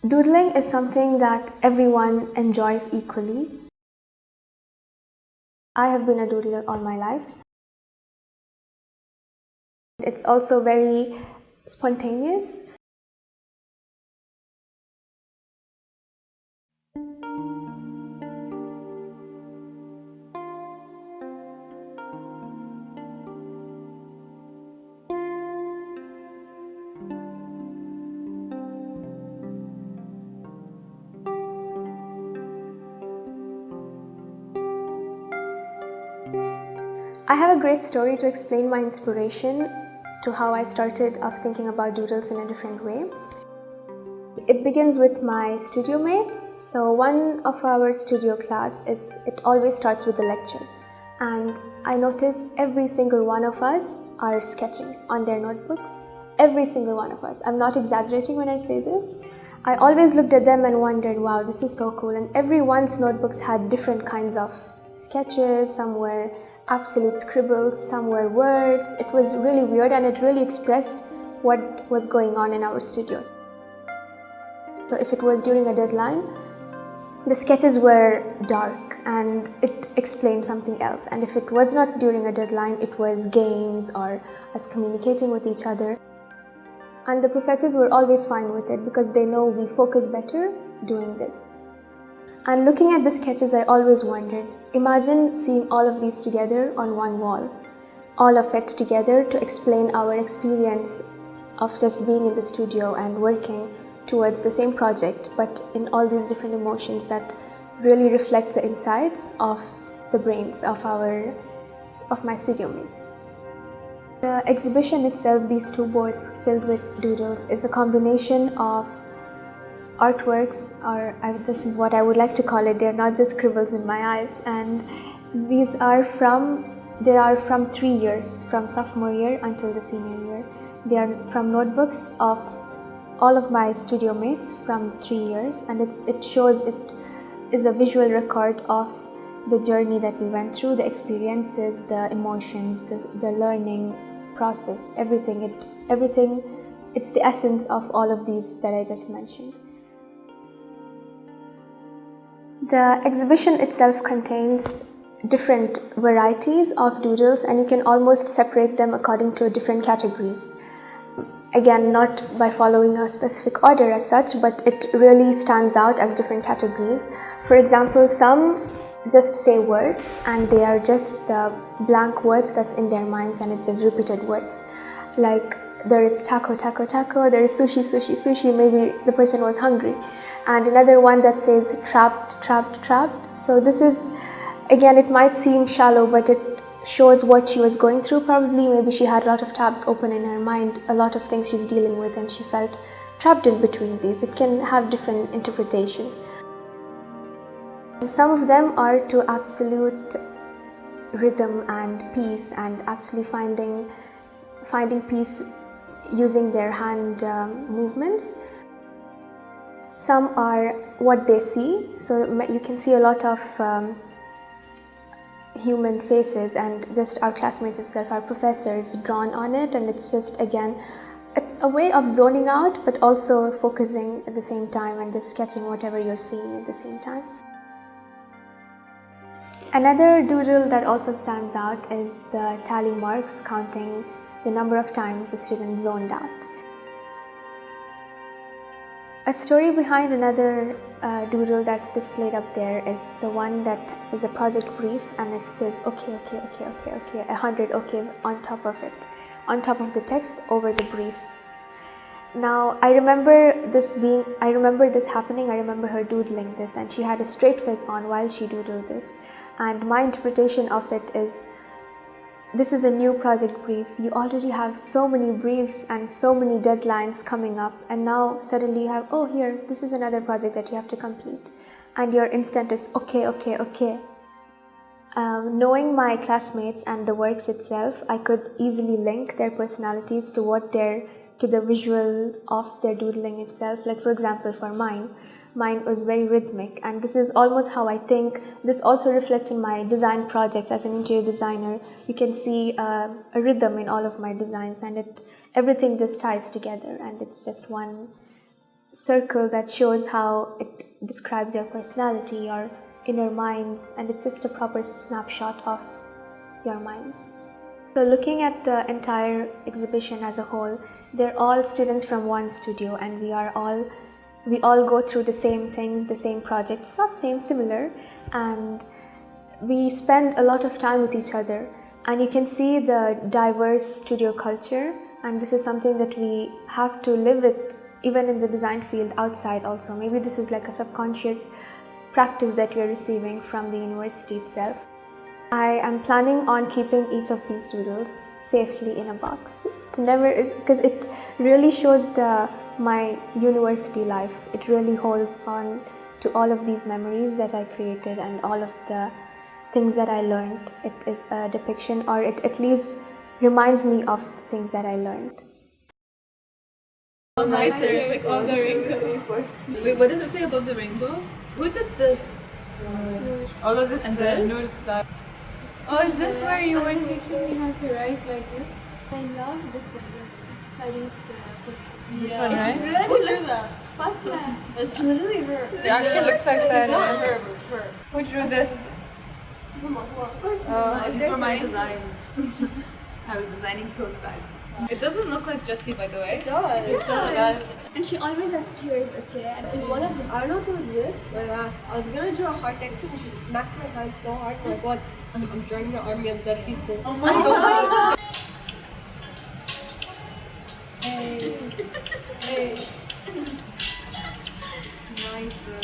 Doodling is something that everyone enjoys equally. I have been a doodler all my life. It's also very spontaneous. I have a great story to explain my inspiration to how I started off thinking about doodles in a different way. It begins with my studio mates. So one of our studio class it always starts with a lecture. And I notice every single one of us are sketching on their notebooks. Every single one of us. I'm not exaggerating when I say this. I always looked at them and wondered, wow, this is so cool. And everyone's notebooks had different kinds of sketches. Some were absolute scribbles, some were words. It was really weird and it really expressed what was going on in our studios. So if it was during a deadline, the sketches were dark and it explained something else. And if it was not during a deadline, it was games or us communicating with each other. And the professors were always fine with it because they know we focus better doing this. And looking at the sketches, I always wondered, imagine seeing all of these together on one wall. All of it together to explain our experience of just being in the studio and working towards the same project, but in all these different emotions that really reflect the insides of the brains of my studio mates. The exhibition itself, these two boards filled with doodles, is a combination of artworks, this is what I would like to call it. They're not just scribbles in my eyes, and they are from 3 years, from sophomore year until the senior year. They are from notebooks of all of my studio mates from 3 years, and it is a visual record of the journey that we went through, the experiences, the emotions, the learning process, everything. It's the essence of all of these that I just mentioned. The exhibition itself contains different varieties of doodles, and you can almost separate them according to different categories. Again, not by following a specific order as such, but it really stands out as different categories. For example, some just say words and they are just the blank words that's in their minds and it's just repeated words. Like there is taco, taco, taco, there is sushi, sushi, sushi, maybe the person was hungry. And another one that says trapped, trapped, trapped. So this is, again, it might seem shallow, but it shows what she was going through probably. Maybe she had a lot of tabs open in her mind, a lot of things she's dealing with, and she felt trapped in between these. It can have different interpretations. Some of them are to absolute rhythm and peace, and actually finding peace using their hand movements. Some are what they see, so you can see a lot of human faces and just our classmates itself, our professors drawn on it, and it's just again a way of zoning out but also focusing at the same time and just sketching whatever you're seeing at the same time. Another doodle that also stands out is the tally marks, counting the number of times the student zoned out. A story behind another doodle that's displayed up there is the one that is a project brief, and it says okay, okay, okay, okay, okay, 100 okays on top of it, on top of the text over the brief. Now I remember this happening. I remember her doodling this, and she had a straight face on while she doodled this, and my interpretation of it is, this is a new project brief. You already have so many briefs and so many deadlines coming up, and now suddenly you have, oh, here, this is another project that you have to complete, and your instant is okay, okay, okay. Knowing my classmates and the works itself, I could easily link their personalities to the visual of their doodling itself. Like for example, for mine was very rhythmic, and this is almost how I think. This also reflects in my design projects as an interior designer. You can see a rhythm in all of my designs, and everything just ties together, and it's just one circle that shows how it describes your personality, your inner minds, and it's just a proper snapshot of your minds. So looking at the entire exhibition as a whole, they're all students from one studio, and we all go through the same things, the same projects, not same, similar, and we spend a lot of time with each other, and you can see the diverse studio culture, and this is something that we have to live with even in the design field outside also. Maybe this is like a subconscious practice that we are receiving from the university itself. I am planning on keeping each of these doodles safely in a box because it really shows my university life. It really holds on to all of these memories that I created and all of the things that I learned. It is a depiction, or it at least reminds me of the things that I learned. All-nighters, like all the wrinkles. Wait, what does it say above the rainbow? Who did this? All of this And is Noor stuff. Oh, is this where you were teaching me how to write like this? I love this one. Sadi's This one, right? Who drew that? Fatma. It's literally her. It actually looks like It's not Sada. her, but it's her. Who drew this? Of course. These were my designs. I was designing tote bags. It doesn't look like Jessie, by the way. It does. And she always has tears, okay? And in one of them, I don't know if it was this or that. I was gonna draw a heart next to it and she smacked my hand so hard. I'm like, what? I'm drawing the army of dead people. oh my god! Hey. Hey. Nice, bro.